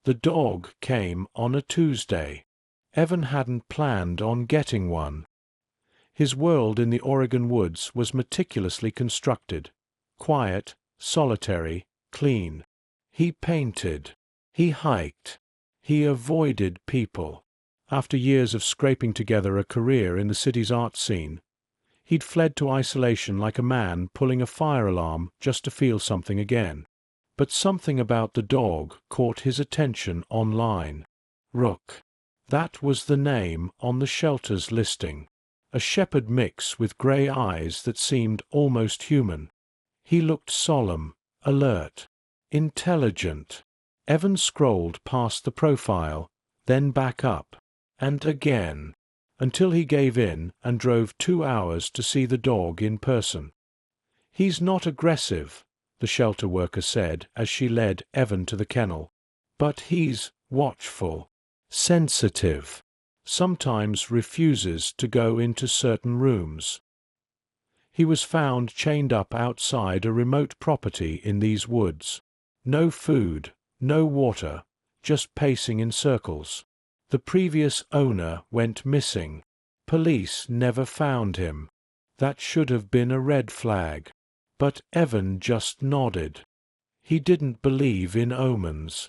The dog came on a Tuesday. Evan hadn't planned on getting one. His world in the Oregon woods was meticulously constructed. Quiet, solitary, clean. He painted. He hiked. He avoided people. After years of scraping together a career in the city's art scene, he'd fled to isolation like a man pulling a fire alarm just to feel something again. But something about the dog caught his attention online. Rook. That was the name on the shelter's listing. A shepherd mix with grey eyes that seemed almost human. He looked solemn, alert, intelligent. Evan scrolled past the profile, then back up, and again, until he gave in and drove 2 hours to see the dog in person. "He's not aggressive," the shelter worker said as she led Evan to the kennel. "But he's watchful, sensitive, sometimes refuses to go into certain rooms." He was found chained up outside a remote property in these woods. No food, no water, just pacing in circles. The previous owner went missing. Police never found him. That should have been a red flag. But Evan just nodded. He didn't believe in omens.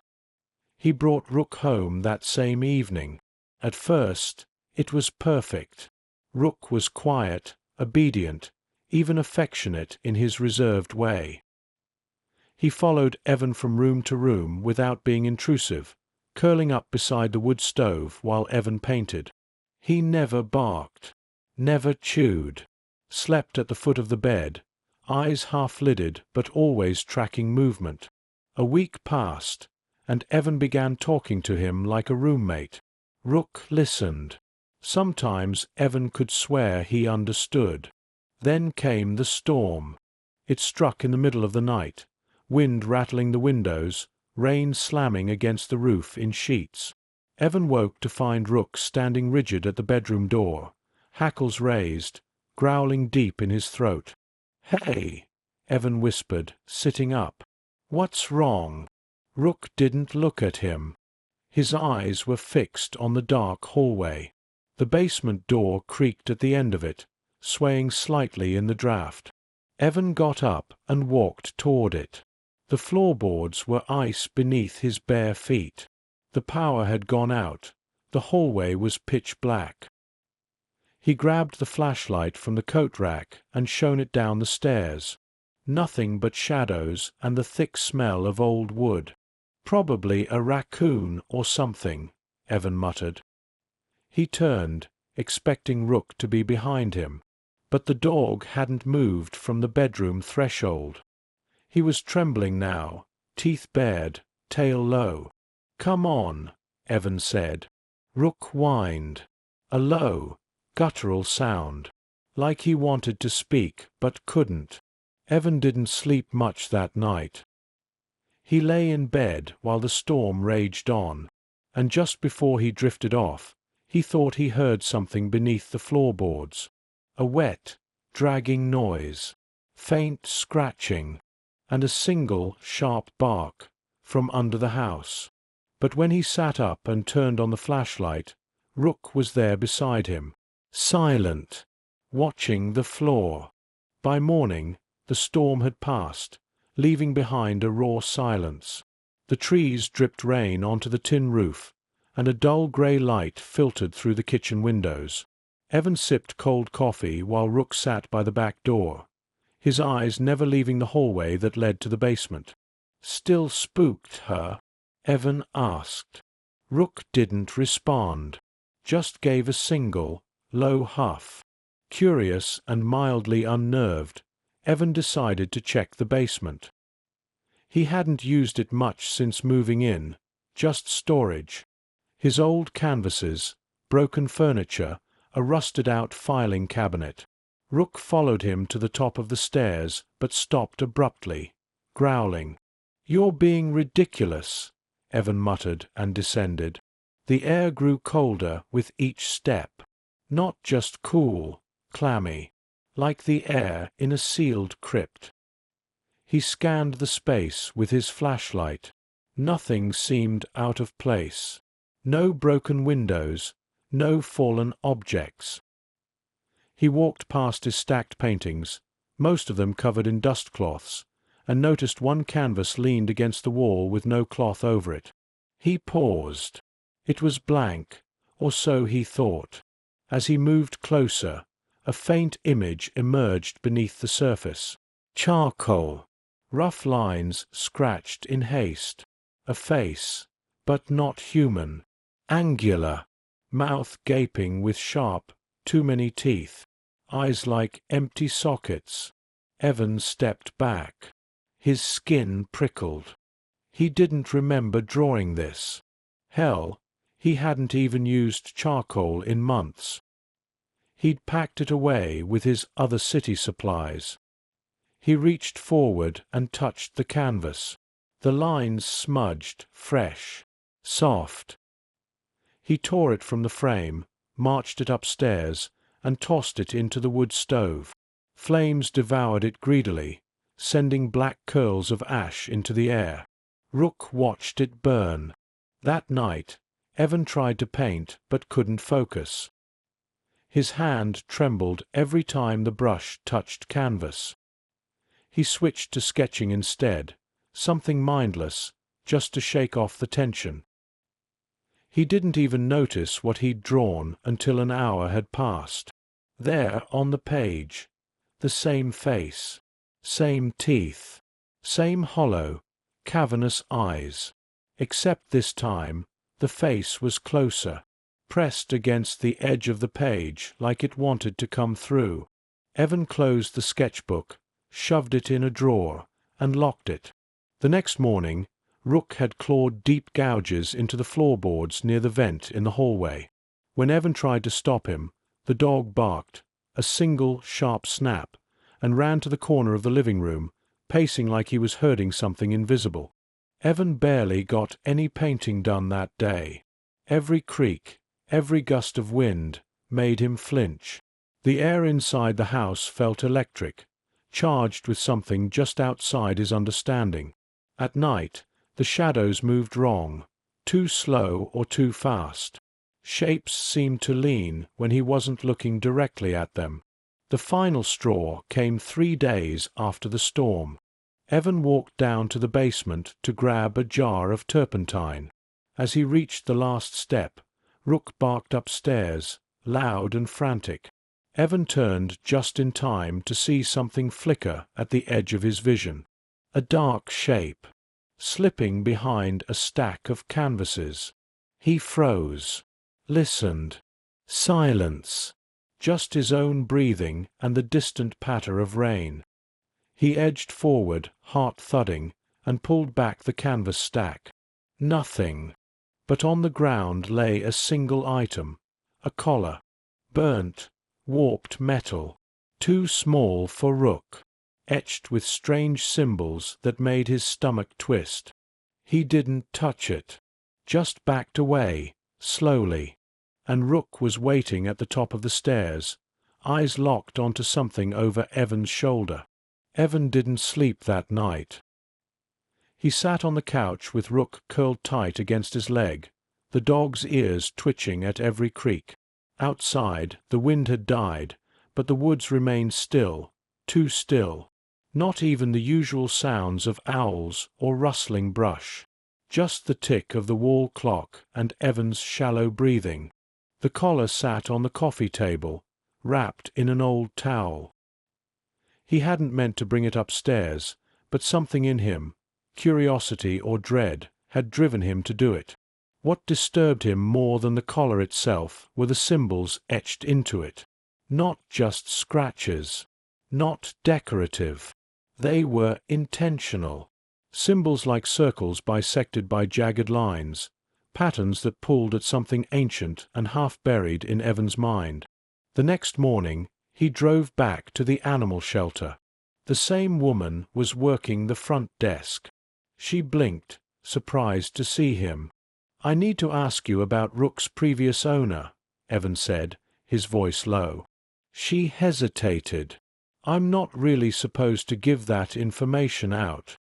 He brought Rook home that same evening. At first, it was perfect. Rook was quiet, obedient, even affectionate in his reserved way. He followed Evan from room to room without being intrusive, curling up beside the wood stove while Evan painted. He never barked, never chewed, slept at the foot of the bed, eyes half-lidded but always tracking movement. A week passed, and Evan began talking to him like a roommate. Rook listened. Sometimes Evan could swear he understood. Then came the storm. It struck in the middle of the night, wind rattling the windows, rain slamming against the roof in sheets. Evan woke to find Rook standing rigid at the bedroom door, hackles raised, growling deep in his throat. "Hey," Evan whispered, sitting up. "What's wrong?" Rook didn't look at him. His eyes were fixed on the dark hallway. The basement door creaked at the end of it, swaying slightly in the draft. Evan got up and walked toward it. The floorboards were ice beneath his bare feet. The power had gone out. The hallway was pitch black. He grabbed the flashlight from the coat rack and shone it down the stairs. Nothing but shadows and the thick smell of old wood. "Probably a raccoon or something," Evan muttered. He turned, expecting Rook to be behind him. But the dog hadn't moved from the bedroom threshold. He was trembling now, teeth bared, tail low. "Come on," Evan said. Rook whined. A low, guttural sound, like he wanted to speak but couldn't. Evan didn't sleep much that night. He lay in bed while the storm raged on, and just before he drifted off, he thought he heard something beneath the floorboards. A wet, dragging noise, faint scratching, and a single sharp bark from under the house. But when he sat up and turned on the flashlight, Rook was there beside him, silent, watching the floor. By morning, the storm had passed, leaving behind a raw silence. The trees dripped rain onto the tin roof, and a dull grey light filtered through the kitchen windows. Evan sipped cold coffee while Rook sat by the back door, his eyes never leaving the hallway that led to the basement. "Still spooked, huh?" Evan asked. Rook didn't respond, just gave a single, low huff. Curious and mildly unnerved, Evan decided to check the basement. He hadn't used it much since moving in, just storage. His old canvases, broken furniture, a rusted-out filing cabinet. Rook followed him to the top of the stairs, but stopped abruptly, growling. "You're being ridiculous," Evan muttered and descended. The air grew colder with each step. Not just cool, clammy, like the air in a sealed crypt. He scanned the space with his flashlight. Nothing seemed out of place. No broken windows, no fallen objects. He walked past his stacked paintings, most of them covered in dust cloths, and noticed one canvas leaned against the wall with no cloth over it. He paused. It was blank, or so he thought. As he moved closer, a faint image emerged beneath the surface. Charcoal. Rough lines scratched in haste. A face, but not human. Angular. Mouth gaping with sharp, too many teeth. Eyes like empty sockets. Evan stepped back. His skin prickled. He didn't remember drawing this. Hell, he hadn't even used charcoal in months. He'd packed it away with his other city supplies. He reached forward and touched the canvas. The lines smudged, fresh, soft. He tore it from the frame, marched it upstairs, and tossed it into the wood stove. Flames devoured it greedily, sending black curls of ash into the air. Rook watched it burn. That night, Evan tried to paint but couldn't focus. His hand trembled every time the brush touched canvas. He switched to sketching instead, something mindless, just to shake off the tension. He didn't even notice what he'd drawn until an hour had passed. There on the page, the same face, same teeth, same hollow, cavernous eyes, except this time the face was closer, pressed against the edge of the page like it wanted to come through. Evan closed the sketchbook, shoved it in a drawer, and locked it. The next morning, Rook had clawed deep gouges into the floorboards near the vent in the hallway. When Evan tried to stop him, the dog barked, a single sharp snap, and ran to the corner of the living room, pacing like he was herding something invisible. Evan barely got any painting done that day. Every creak, every gust of wind, made him flinch. The air inside the house felt electric, charged with something just outside his understanding. At night, the shadows moved wrong, too slow or too fast. Shapes seemed to lean when he wasn't looking directly at them. The final straw came 3 days after the storm. Evan walked down to the basement to grab a jar of turpentine. As he reached the last step, Rook barked upstairs, loud and frantic. Evan turned just in time to see something flicker at the edge of his vision. A dark shape, slipping behind a stack of canvases. He froze, listened. Silence. Just his own breathing and the distant patter of rain. He edged forward, heart thudding, and pulled back the canvas stack. Nothing. But on the ground lay a single item, a collar. Burnt, warped metal. Too small for Rook. Etched with strange symbols that made his stomach twist. He didn't touch it. Just backed away, slowly. And Rook was waiting at the top of the stairs, eyes locked onto something over Evan's shoulder. Evan didn't sleep that night. He sat on the couch with Rook curled tight against his leg, the dog's ears twitching at every creak. Outside, the wind had died, but the woods remained still, too still. Not even the usual sounds of owls or rustling brush. Just the tick of the wall clock and Evan's shallow breathing. The collar sat on the coffee table, wrapped in an old towel. He hadn't meant to bring it upstairs, but something in him, curiosity or dread, had driven him to do it. What disturbed him more than the collar itself were the symbols etched into it. Not just scratches, not decorative. They were intentional. Symbols like circles bisected by jagged lines, patterns that pulled at something ancient and half-buried in Evan's mind. The next morning, he drove back to the animal shelter. The same woman was working the front desk. She blinked, surprised to see him. "I need to ask you about Rook's previous owner," Evan said, his voice low. She hesitated. "I'm not really supposed to give that information out.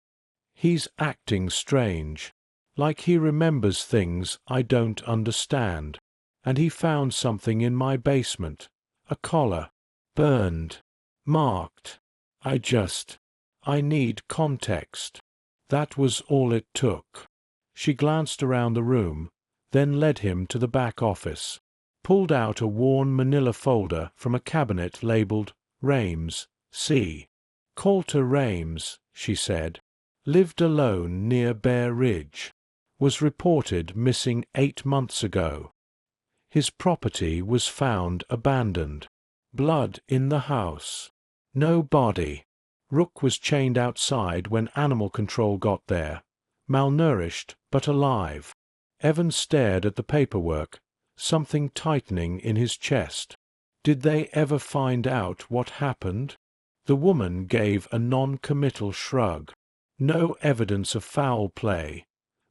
He's acting strange. Like he remembers things I don't understand. And he found something in my basement. A collar. Burned. Marked. I need context. That was all it took. She glanced around the room, then led him to the back office, pulled out a worn manila folder from a cabinet labeled Rames, C. Coulter Rames, she said, lived alone near Bear Ridge. Was reported missing 8 months ago. His property was found abandoned. Blood in the house. No body. Rook was chained outside when animal control got there. Malnourished but alive. Evan stared at the paperwork, something tightening in his chest. Did they ever find out what happened? The woman gave a non-committal shrug. No evidence of foul play.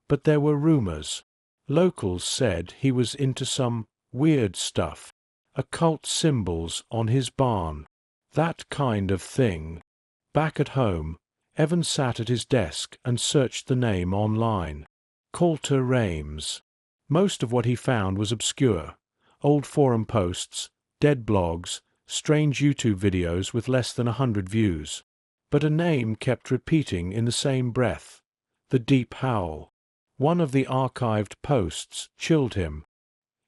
But there were rumors. Locals said he was into some weird stuff. Occult symbols on his barn. That kind of thing. Back at home, Evan sat at his desk and searched the name online. Coulter Rames. Most of what he found was obscure. Old forum posts, dead blogs, strange YouTube videos with less than 100 views. But a name kept repeating in the same breath. The Deep Howl. One of the archived posts chilled him.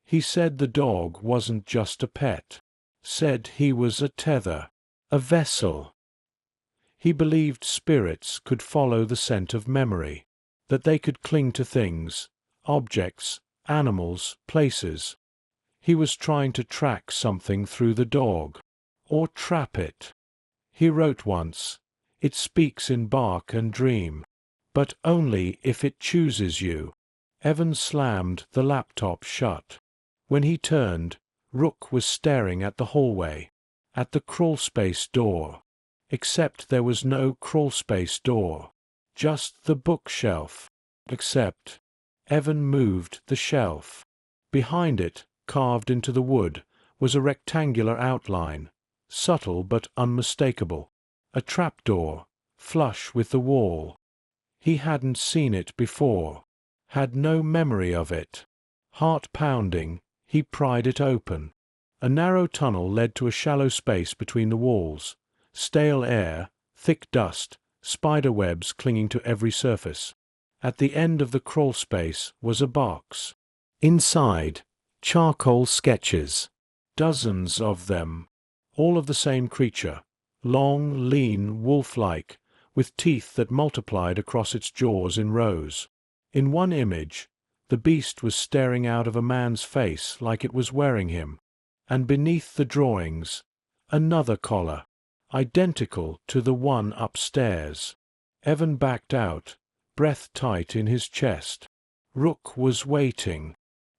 He said the dog wasn't just a pet. Said he was a tether. A vessel. He believed spirits could follow the scent of memory. That they could cling to things, objects, animals, places. He was trying to track something through the dog. Or trap it. He wrote once, "It speaks in bark and dream. But only if it chooses you." Evan slammed the laptop shut. When he turned, Rook was staring at the hallway, at the crawlspace door. Except there was no crawlspace door. Just the bookshelf. Except Evan moved the shelf. Behind it, carved into the wood, was a rectangular outline, subtle but unmistakable. A trapdoor, flush with the wall. He hadn't seen it before. Had no memory of it. Heart pounding, he pried it open. A narrow tunnel led to a shallow space between the walls. Stale air, thick dust, spider webs clinging to every surface. At the end of the crawl space was a box. Inside, charcoal sketches. Dozens of them. All of the same creature. Long, lean, wolf-like, with teeth that multiplied across its jaws in rows. In one image, the beast was staring out of a man's face like it was wearing him. And beneath the drawings, another collar, identical to the one upstairs. Evan backed out, breath tight in his chest. Rook was waiting.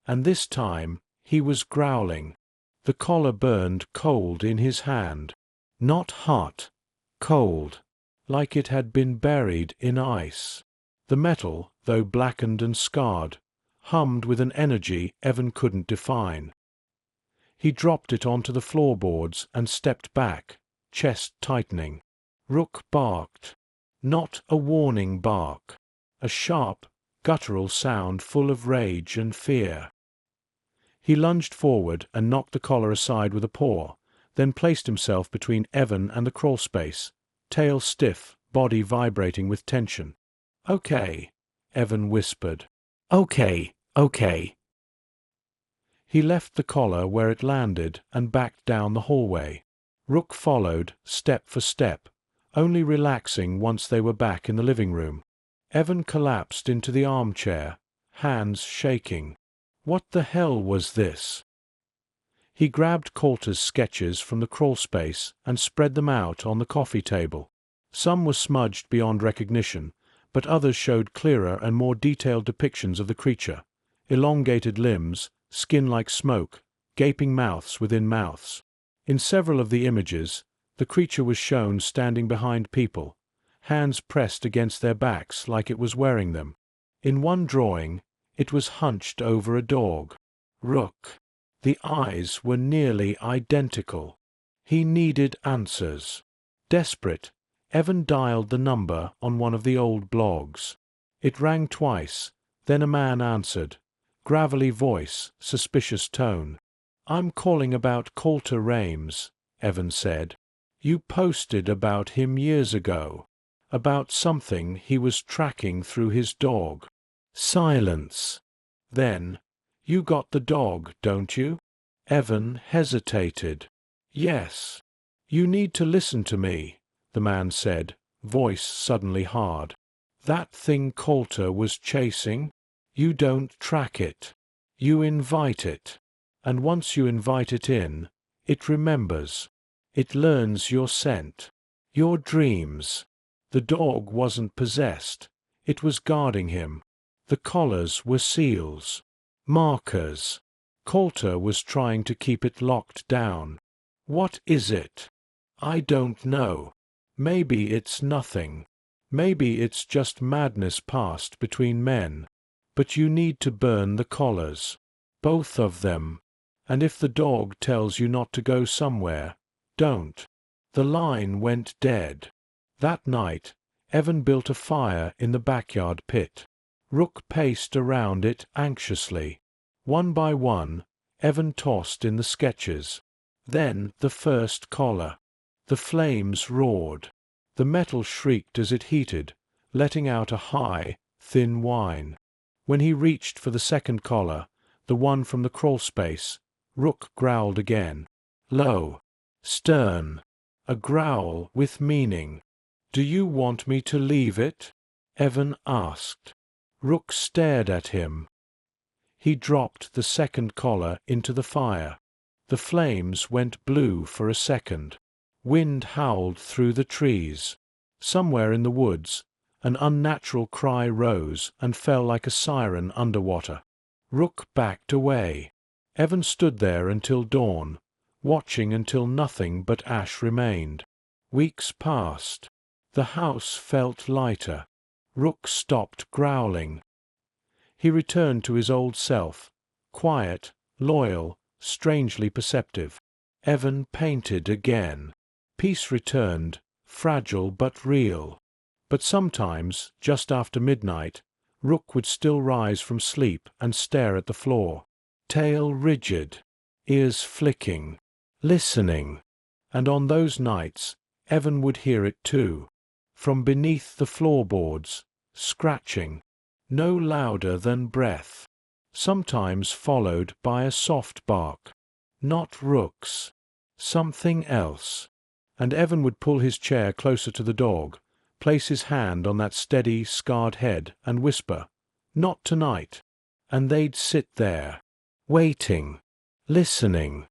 And this time, he was growling. The collar burned cold in his hand. Not hot, cold, like it had been buried in ice. The metal, though blackened and scarred, hummed with an energy Evan couldn't define. He dropped it onto the floorboards and stepped back, chest tightening. Rook barked. Not a warning bark. A sharp, guttural sound full of rage and fear. He lunged forward and knocked the collar aside with a paw, then placed himself between Evan and the crawlspace, tail stiff, body vibrating with tension. "Okay," Evan whispered. "Okay, okay." He left the collar where it landed and backed down the hallway. Rook followed, step for step, only relaxing once they were back in the living room. Evan collapsed into the armchair, hands shaking. What the hell was this? He grabbed Coulter's sketches from the crawlspace and spread them out on the coffee table. Some were smudged beyond recognition, but others showed clearer and more detailed depictions of the creature. Elongated limbs, skin like smoke, gaping mouths within mouths. In several of the images, the creature was shown standing behind people, hands pressed against their backs like it was wearing them. In one drawing, it was hunched over a dog. Rook. The eyes were nearly identical. He needed answers. Desperate, Evan dialed the number on one of the old blogs. It rang twice, Then a man answered. Gravelly voice, suspicious tone. "I'm calling about Coulter Rames," Evan said. "You posted about him years ago. About something he was tracking through his dog." Silence. Then, "You got the dog, don't you?" Evan hesitated. "Yes." "You need to listen to me," the man said, voice suddenly hard. "That thing Coulter was chasing? You don't track it. You invite it. And once you invite it in, it remembers. It learns your scent, your dreams. The dog wasn't possessed. It was guarding him. The collars were seals, markers. Coulter was trying to keep it locked down. What is it? I don't know. Maybe it's nothing. Maybe it's just madness passed between men. But you need to burn the collars. Both of them. And if the dog tells you not to go somewhere, don't." The line went dead. That night, Evan built a fire in the backyard pit. Rook paced around it anxiously. One by one, Evan tossed in the sketches. Then the first collar. The flames roared. The metal shrieked as it heated, letting out a high, thin whine. When he reached for the second collar, the one from the crawlspace, Rook growled again. Low. Stern. A growl with meaning. "Do you want me to leave it?" Evan asked. Rook stared at him. He dropped the second collar into the fire. The flames went blue for a second. Wind howled through the trees. Somewhere in the woods, an unnatural cry rose and fell like a siren underwater. Rook backed away. Evan stood there until dawn, watching until nothing but ash remained. Weeks passed. The house felt lighter. Rook stopped growling. He returned to his old self, quiet, loyal, strangely perceptive. Evan painted again. Peace returned, fragile but real. But sometimes, just after midnight, Rook would still rise from sleep and stare at the floor, tail rigid, ears flicking, listening. And on those nights, Evan would hear it too, from beneath the floorboards, scratching, no louder than breath, sometimes followed by a soft bark. Not Rook's. Something else. And Evan would pull his chair closer to the dog, place his hand on that steady, scarred head, and whisper, "Not tonight." And they'd sit there, waiting, listening.